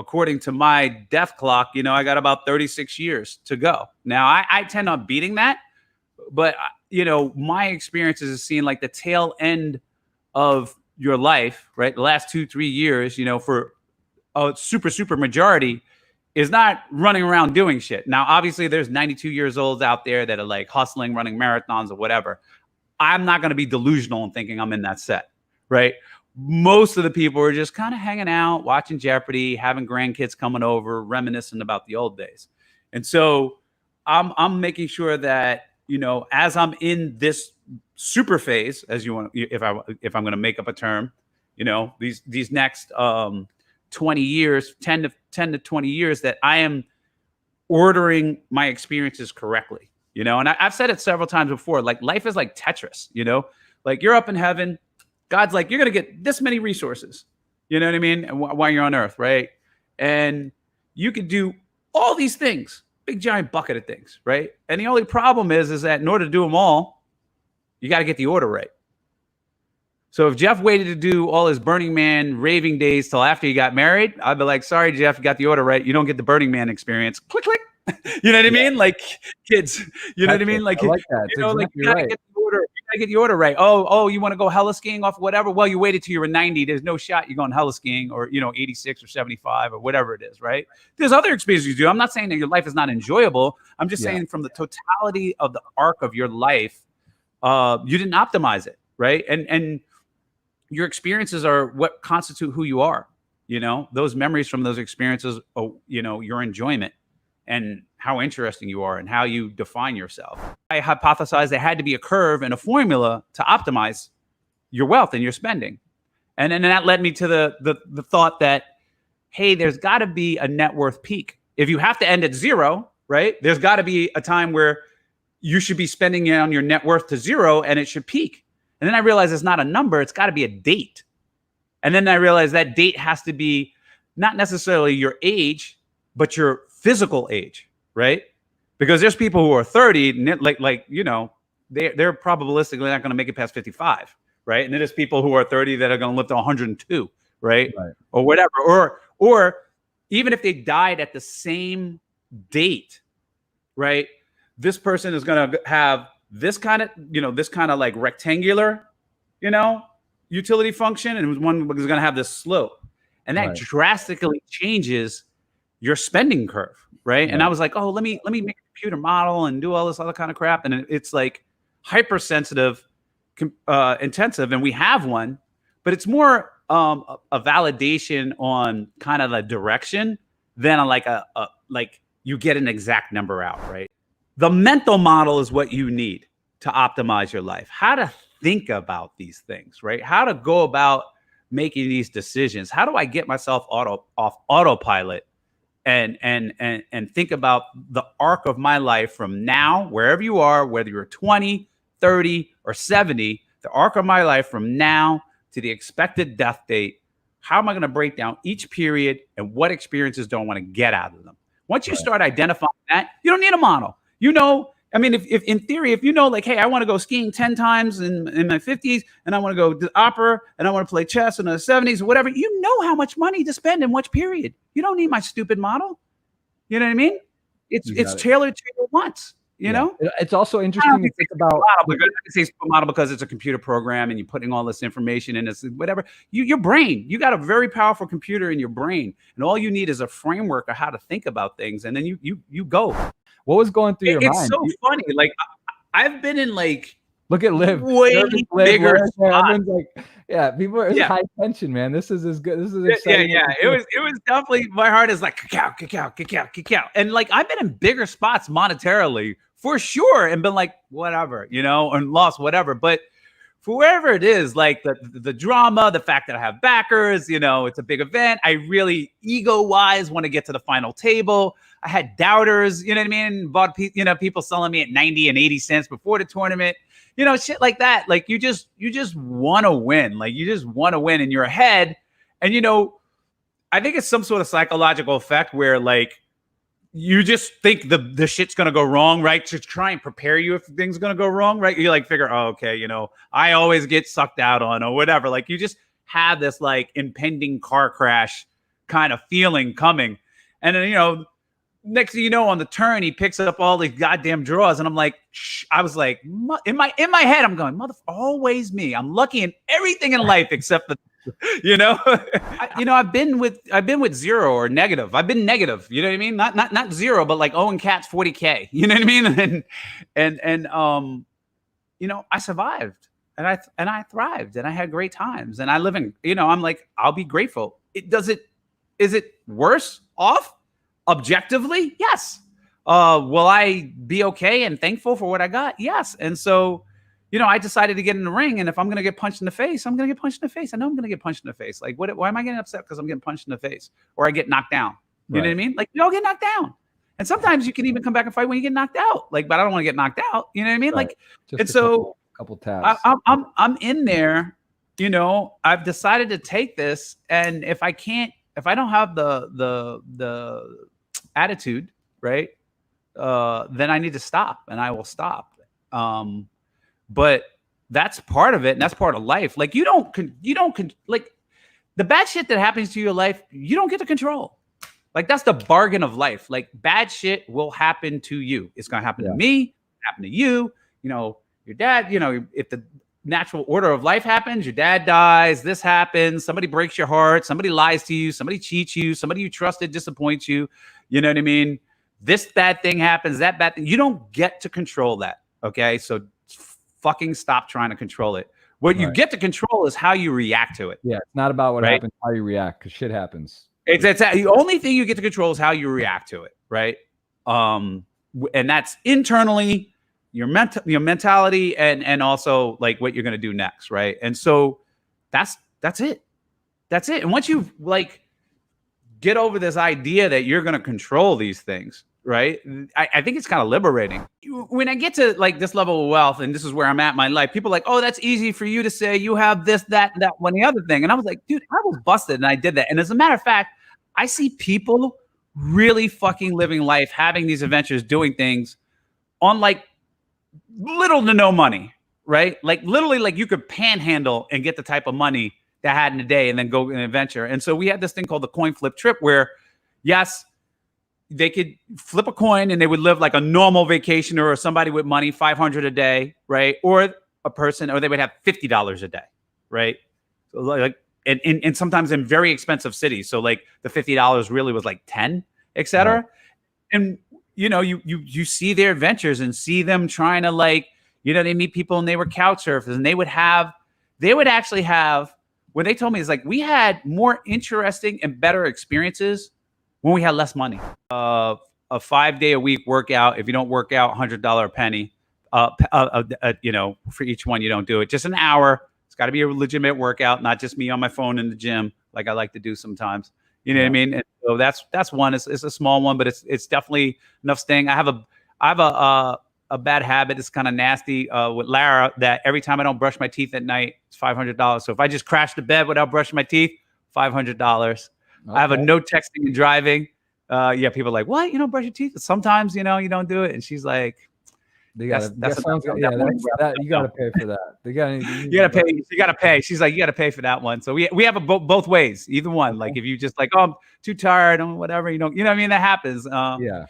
according to my death clock, you know, I got about 36 years to go. Now, I tend on beating that, but, you know, my experiences is seeing like the tail end of your life, right? The last 2-3 years, you know, for a super majority is not running around doing shit. Now, obviously, there's 92 years olds out there that are like hustling, running marathons or whatever. I'm not going to be delusional and thinking I'm in that set, right? Most of the people are just kind of hanging out, watching Jeopardy, having grandkids coming over, reminiscing about the old days. And so I'm making sure that, you know, as I'm in this super phase, as you want, if I'm going to make up a term, you know, these next 20 years, 10 to 20 years, that I am ordering my experiences correctly. You know, and I've said it several times before, like life is like Tetris, you know, like you're up in heaven. God's like, you're going to get this many resources, you know what I mean? And while you're on earth, right? And you could do all these things, big giant bucket of things, right? And the only problem is that in order to do them all, you got to get the order right. So if Jeff waited to do all his Burning Man raving days till after he got married, I'd be like, sorry, Jeff, you got the order right. You don't get the Burning Man experience. Click, click. You know what I mean? Like kids, you know what I mean? Like, I like that. You know, like you gotta get the order. You gotta get the order right. Oh, you want to go hella skiing off whatever? Well, you waited till you were 90. There's no shot you're going hella skiing, or, you know, 86 or 75 or whatever it is, right? There's other experiences you do. I'm not saying that your life is not enjoyable. I'm just saying from the totality of the arc of your life, you didn't optimize it, right? And your experiences are what constitute who you are. You know, those memories from those experiences, you know, your enjoyment and how interesting you are and how you define yourself. I hypothesized there had to be a curve and a formula to optimize your wealth and your spending. And then that led me to the thought that, hey, there's got to be a net worth peak. If you have to end at zero, right, there's got to be a time where you should be spending on your net worth to zero and it should peak. And then I realized it's not a number, it's got to be a date. And then I realized that date has to be not necessarily your age, but your physical age, right? Because there's people who are 30, like you know, they're probabilistically not going to make it past 55, right? And then there's people who are 30 that are going to live to 102, right? Or whatever. Or even if they died at the same date, right? This person is going to have this kind of, you know, this kind of like rectangular, you know, utility function, and one is going to have this slope, and that drastically changes your spending curve, right? And I was like, oh, let me make a computer model and do all this other kind of crap, and it's like hypersensitive, intensive, and we have one, but it's more a validation on kind of the direction than like like you get an exact number out, right? The mental model is what you need to optimize your life. How to think about these things, right? How to go about making these decisions. How do I get myself off autopilot and think about the arc of my life from now, wherever you are, whether you're 20, 30, or 70, the arc of my life from now to the expected death date. How am I going to break down each period and what experiences do I want to get out of them? Once you start identifying that, you don't need a model. You know, I mean, if in theory, if you know, like, hey, I want to go skiing 10 times in my 50s, and I want to go to opera, and I want to play chess in the 70s or whatever, you know how much money to spend in which period. You don't need my stupid model. You know what I mean? It's tailored to your wants. You know, it's also interesting to think about. I say model because it's a computer program and you're putting all this information in. It's whatever. Your brain. You got a very powerful computer in your brain, and all you need is a framework of how to think about things, and then you go. What was going through your mind? It's so funny. Like I've been in like look at Liv. Way bigger spots. Like, yeah, people are high tension, man. This is as good. This is exciting. Yeah. It was definitely, my heart is like cacao. And like I've been in bigger spots monetarily for sure, and been like whatever, you know, and lost whatever. But for wherever it is, like the drama, the fact that I have backers, you know, it's a big event. I really ego-wise want to get to the final table. I had doubters, you know what I mean? Bought, you know, people selling me at 90 and 80 cents before the tournament, you know, shit like that. Like you just want to win. Like you just want to win in your head. And, you know, I think it's some sort of psychological effect where like, you just think the shit's going to go wrong, right? To try and prepare you if things going to go wrong, right? You like figure, oh, okay, you know, I always get sucked out on or whatever. Like you just have this like impending car crash kind of feeling coming. And then, you know, next thing you know, on the turn, he picks up all these goddamn draws, and I'm like, shh. I was like, in my head, I'm going, always me. I'm lucky in everything in life except the, you know, I've been with zero or negative. I've been negative. You know what I mean? Not zero, but like Owen Katz 40K. You know what I mean? And you know, I survived, and I thrived, and I had great times, and I live in, you know, I'm like, I'll be grateful. Is it worse off? Objectively, yes. Will I be okay and thankful for what I got? Yes. And so, you know, I decided to get in the ring, and if I'm going to get punched in the face, I'm going to get punched in the face. I know I'm going to get punched in the face. Like, why am I getting upset because I'm getting punched in the face, or I get knocked down? You know what I mean? Like, we all get knocked down, and sometimes you can even come back and fight when you get knocked out. Like, but I don't want to get knocked out. You know what I mean? Like, just and so couple taps. I'm in there. You know, I've decided to take this, and if I don't have the attitude, right, then I need to stop, and I will stop. But that's part of it, and that's part of life. Like, you don't like the bad shit that happens to your life, you don't get to control. Like, that's the bargain of life. Like, bad shit will happen to you. It's gonna happen to me, happen to you. You know, your dad. You know, if the natural order of life happens, your dad dies, this happens, somebody breaks your heart, somebody lies to you, somebody cheats you, somebody you trusted disappoints you. You know what I mean? This bad thing happens, that bad thing. You don't get to control that. Okay. So fucking stop trying to control it. What you get to control is how you react to it. Yeah. It's not about what happens, how you react, because shit happens. It's the only thing you get to control is how you react to it. Right. And that's internally, your mentality, and also like what you're going to do next. Right. And so that's it. That's it. And once you like get over this idea that you're going to control these things, right? I think it's kind of liberating. When I get to like this level of wealth, and this is where I'm at in my life, people are like, oh, that's easy for you to say. You have this, that, one, the other thing. And I was like, dude, I was busted, and I did that. And as a matter of fact, I see people really fucking living life, having these adventures, doing things on like little to no money, right? Like literally, like you could panhandle and get the type of money that I had in a day and then go in an adventure. And so we had this thing called the coin flip trip where, yes, they could flip a coin and they would live like a normal vacationer or somebody with money, $500 a day, right? Or a person, or they would have $50 a day, right? So like, and sometimes in very expensive cities. So like the $50 really was like 10, et cetera. Right. And you know, you see their adventures and see them trying to like, you know, they meet people and they were couch surfers, and they would actually have, what they told me is like, we had more interesting and better experiences when we had less money. A 5-day-a-week workout, if you don't work out, $100 a penny, you know, for each one you don't do it. Just an hour. It's got to be a legitimate workout, not just me on my phone in the gym like I like to do sometimes. You know what I mean? And so that's one. It's a small one, but it's definitely enough staying. I have a bad habit. It's kind of nasty with Lara, that every time I don't brush my teeth at night, it's $500. So if I just crash to bed without brushing my teeth, $500. Okay. I have a no texting and driving. People are like, what? You don't brush your teeth? Sometimes, you know, you don't do it. And she's like, you got to pay for that. You got to pay. She's like, you got to pay for that one. So we have a both ways, either one. Like if you just like, oh, I'm too tired or whatever, you know what I mean? That happens. I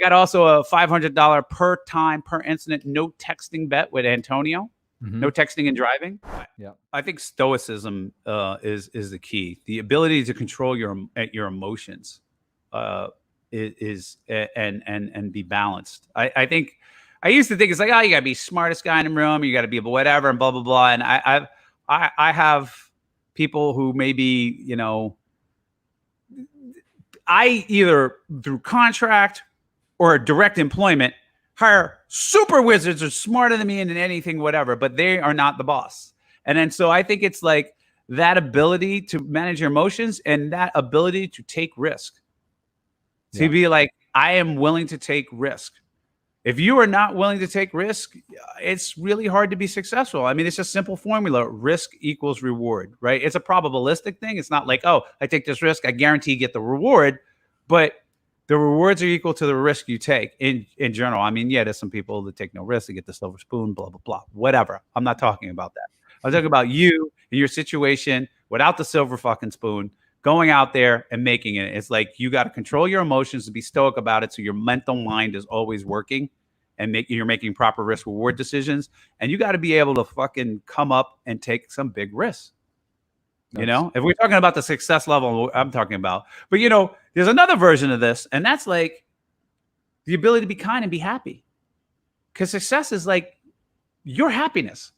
got also a $500 per time, per incident, no texting bet with Antonio. Mm-hmm. No texting and driving. Yeah, I think stoicism is the key. The ability to control your emotions is and be balanced. I think I used to think it's like, oh, you gotta be smartest guy in the room, you gotta be whatever, and blah blah blah. And I have people who maybe, you know, I either through contract or direct employment hire super wizards are smarter than me in anything, whatever, but they are not the boss. And then so I think it's like that ability to manage your emotions and that ability to take risk. To be like, I am willing to take risk. If you are not willing to take risk, it's really hard to be successful. I mean, it's a simple formula. Risk equals reward, right? It's a probabilistic thing. It's not like, oh, I take this risk, I guarantee you get the reward, but the rewards are equal to the risk you take in general. I mean, yeah, there's some people that take no risk to get the silver spoon, blah, blah, blah, whatever. I'm not talking about that. I'm talking about you and your situation without the silver fucking spoon, going out there and making it. It's like you got to control your emotions and be stoic about it, so your mental mind is always working and you're making proper risk reward decisions. And you got to be able to fucking come up and take some big risks. You know, if we're talking about the success level I'm talking about, but you know, there's another version of this, and that's like the ability to be kind and be happy. Because success is like your happiness,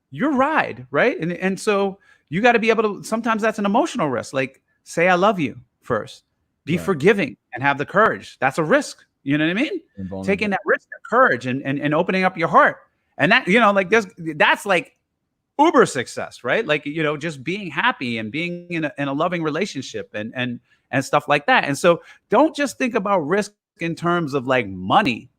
your ride, right? And so you got to be able to, sometimes that's an emotional risk. Like say, I love you first, be forgiving and have the courage. That's a risk. You know what I mean? Taking that risk, that courage and opening up your heart. And that, you know, like that's like uber success, right? Like, you know, just being happy and being in a loving relationship and stuff like that. And so don't just think about risk in terms of like money.